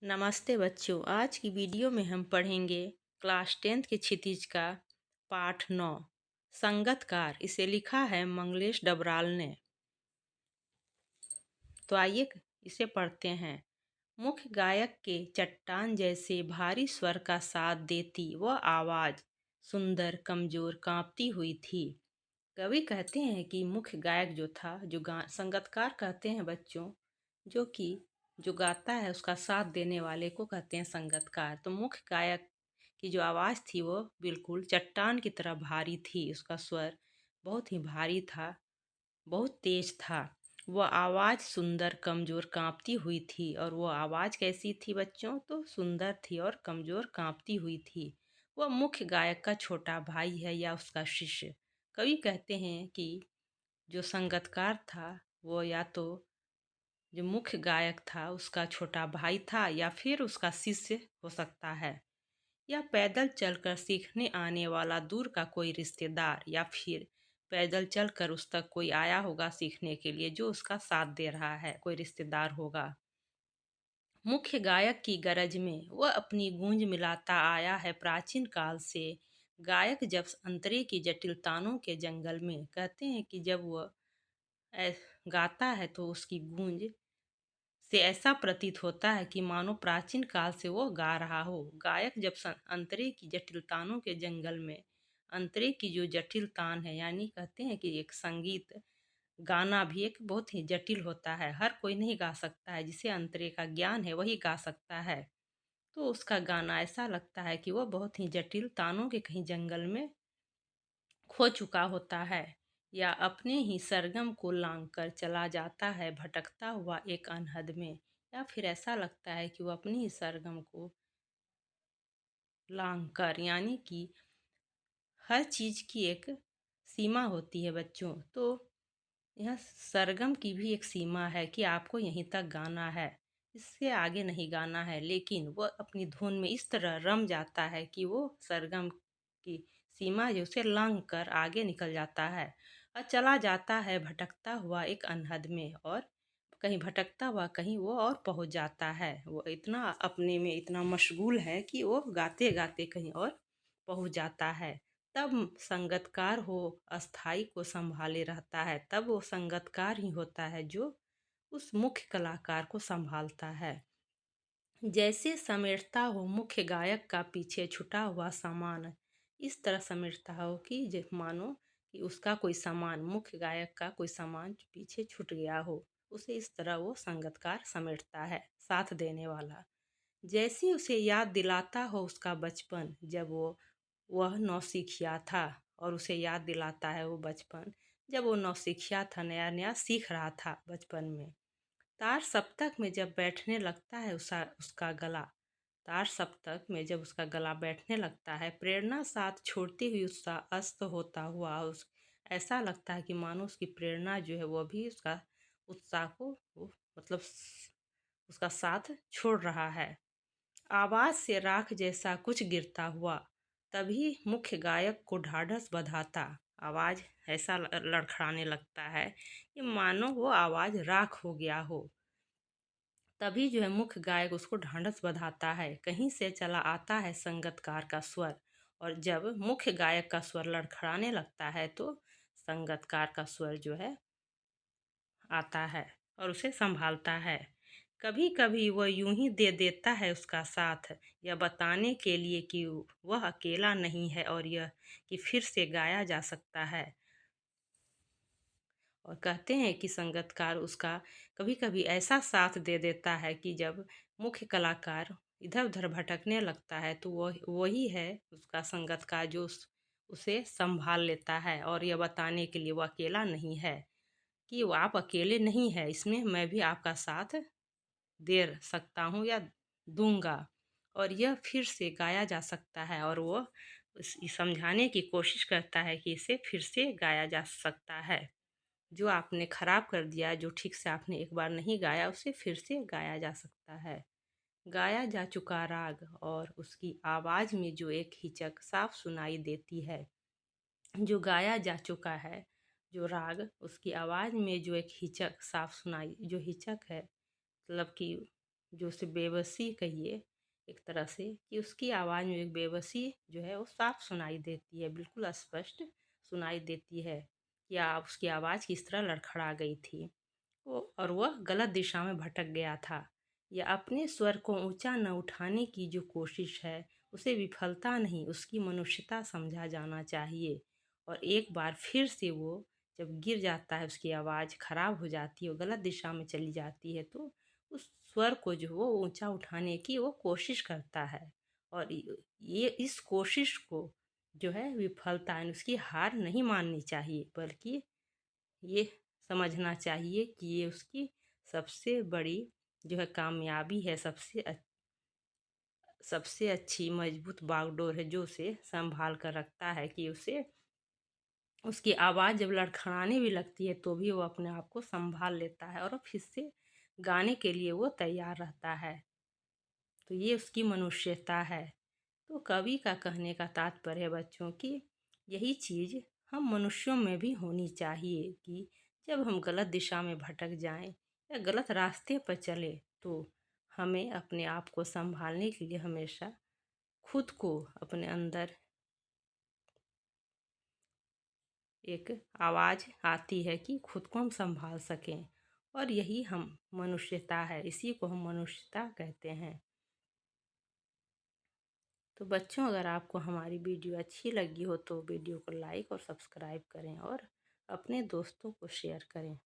नमस्ते बच्चों। आज की वीडियो में हम पढ़ेंगे क्लास 10th के क्षितिज का पाठ 9 संगतकार। इसे लिखा है मंगलेश डबराल ने। तो आइए इसे पढ़ते हैं। मुख्य गायक के चट्टान जैसे भारी स्वर का साथ देती वह आवाज सुंदर कमजोर कांपती हुई थी। कवि कहते हैं कि मुख्य गायक जो था, जो संगतकार कहते हैं बच्चों, जो कि जो गाता है उसका साथ देने वाले को कहते हैं संगतकार। तो मुख्य गायक की जो आवाज़ थी वो बिल्कुल चट्टान की तरह भारी थी। उसका स्वर बहुत ही भारी था, बहुत तेज था। वह आवाज़ सुंदर कमज़ोर कांपती हुई थी। और वो आवाज़ कैसी थी बच्चों? तो सुंदर थी और कमज़ोर कांपती हुई थी। वह मुख्य गायक का छोटा भाई है या उसका शिष्य। कवि कहते हैं कि जो संगतकार था वो या तो जो मुख्य गायक था उसका छोटा भाई था या फिर उसका शिष्य हो सकता है, या पैदल चलकर सीखने आने वाला दूर का कोई रिश्तेदार, या फिर पैदल चलकर उस तक कोई आया होगा सीखने के लिए जो उसका साथ दे रहा है, कोई रिश्तेदार होगा। मुख्य गायक की गरज में वह अपनी गूंज मिलाता आया है प्राचीन काल से। गायक जब अंतरे की जटिल तानों के जंगल में, कहते हैं कि जब वह ऐ- गाता है तो उसकी गूंज से ऐसा प्रतीत होता है कि मानो प्राचीन काल से वो गा रहा हो। गायक जब अंतरे की जटिल तानों के जंगल में, अंतरे की जो जटिल तान है, यानी कहते हैं कि एक संगीत गाना भी एक बहुत ही जटिल होता है। हर कोई नहीं गा सकता है, जिसे अंतरे का ज्ञान है वही गा सकता है। तो उसका गाना ऐसा लगता है कि वह बहुत ही जटिल तानों के कहीं जंगल में खो चुका होता है, या अपने ही सरगम को लांग कर चला जाता है भटकता हुआ एक अनहद में। या फिर ऐसा लगता है कि वो अपनी ही सरगम को लांग कर, यानी कि हर चीज़ की एक सीमा होती है बच्चों। तो यह सरगम की भी एक सीमा है कि आपको यहीं तक गाना है, इससे आगे नहीं गाना है। लेकिन वह अपनी धुन में इस तरह रम जाता है कि वो सरगम की सीमा जो उसे लांघ कर आगे निकल जाता है और चला जाता है भटकता हुआ एक अनहद में। और कहीं भटकता हुआ कहीं वो और पहुंच जाता है। वो इतना अपने में इतना मशगूल है कि वो गाते गाते कहीं और पहुंच जाता है। तब संगतकार हो अस्थाई को संभाले रहता है। तब वो संगतकार ही होता है जो उस मुख्य कलाकार को संभालता है। जैसे समेटता हो मुख्य गायक का पीछे छुटा हुआ सामान, इस तरह समेटता हो कि मानो कि उसका कोई सामान, मुख्य गायक का कोई सामान पीछे छूट गया हो, उसे इस तरह वो संगतकार समेटता है, साथ देने वाला। जैसे उसे याद दिलाता हो उसका बचपन, जब वह नौसिखिया था। और उसे याद दिलाता है वो बचपन जब वो नौसिखिया था, नया नया सीख रहा था बचपन में। तार सप्तक में जब बैठने लगता है उसका गला, तार सप्तक में जब उसका गला बैठने लगता है, प्रेरणा साथ छोड़ती हुई उत्साह अस्त होता हुआ उस ऐसा लगता है कि मानो उसकी प्रेरणा जो है वो भी उसका उत्साह को वो मतलब उसका साथ छोड़ रहा है। आवाज से राख जैसा कुछ गिरता हुआ, तभी मुख्य गायक को ढाढ़स बंधाता। आवाज ऐसा लड़खड़ाने लगता है कि मानो वो आवाज राख हो गया हो। तभी जो है मुख्य गायक उसको ढाढ़स बंधाता है। कहीं से चला आता है संगतकार का स्वर। और जब मुख्य गायक का स्वर लड़खड़ाने लगता है तो संगतकार का स्वर जो है आता है और उसे संभालता है। कभी कभी वह यूं ही दे देता है उसका साथ, यह बताने के लिए कि वह अकेला नहीं है और यह कि फिर से गाया जा सकता है। और कहते हैं कि संगतकार उसका कभी कभी ऐसा साथ दे देता है कि जब मुख्य कलाकार इधर उधर भटकने लगता है तो वही है उसका संगतकार जो उसे संभाल लेता है। और यह बताने के लिए वो अकेला नहीं है, कि वो आप अकेले नहीं है, इसमें मैं भी आपका साथ दे सकता हूँ या दूंगा। और यह फिर से गाया जा सकता है। और वो समझाने की कोशिश करता है कि इसे फिर से गाया जा सकता है। जो आपने खराब कर दिया, जो ठीक से आपने एक बार नहीं गाया, उसे फिर से गाया जा सकता है। गाया जा चुका राग और उसकी आवाज़ में जो एक हिचक साफ सुनाई देती है। जो गाया जा चुका है जो राग, उसकी आवाज़ में जो एक हिचक साफ सुनाई, जो हिचक है मतलब कि जो उसे बेबसी कहिए एक तरह से, कि उसकी आवाज़ में एक बेबसी जो है वो साफ सुनाई देती है, बिल्कुल स्पष्ट सुनाई देती है कि आप उसकी आवाज़ किस तरह लड़खड़ा गई थी वो, और वह गलत दिशा में भटक गया था। या अपने स्वर को ऊंचा न उठाने की जो कोशिश है उसे विफलता नहीं, उसकी मनुष्यता समझा जाना चाहिए। और एक बार फिर से वो जब गिर जाता है, उसकी आवाज़ खराब हो जाती है, वो गलत दिशा में चली जाती है, तो उस स्वर को जो वो ऊंचा उठाने की वो कोशिश करता है। और ये इस कोशिश को जो है विफलता यानी उसकी हार नहीं माननी चाहिए, बल्कि ये समझना चाहिए कि ये उसकी सबसे बड़ी जो है कामयाबी है, सबसे अच्छी मजबूत बागडोर है, जो उसे संभाल कर रखता है, कि उसे उसकी आवाज़ जब लड़खड़ाने भी लगती है तो भी वो अपने आप को संभाल लेता है और फिर से गाने के लिए वो तैयार रहता है। तो ये उसकी मनुष्यता है। तो कवि का कहने का तात्पर्य है बच्चों की यही चीज़ हम मनुष्यों में भी होनी चाहिए, कि जब हम गलत दिशा में भटक जाएं या गलत रास्ते पर चले, तो हमें अपने आप को संभालने के लिए हमेशा खुद को अपने अंदर एक आवाज़ आती है कि खुद को हम संभाल सकें, और यही हम मनुष्यता है, इसी को हम मनुष्यता कहते हैं। तो बच्चों, अगर आपको हमारी वीडियो अच्छी लगी हो तो वीडियो को लाइक और सब्सक्राइब करें और अपने दोस्तों को शेयर करें।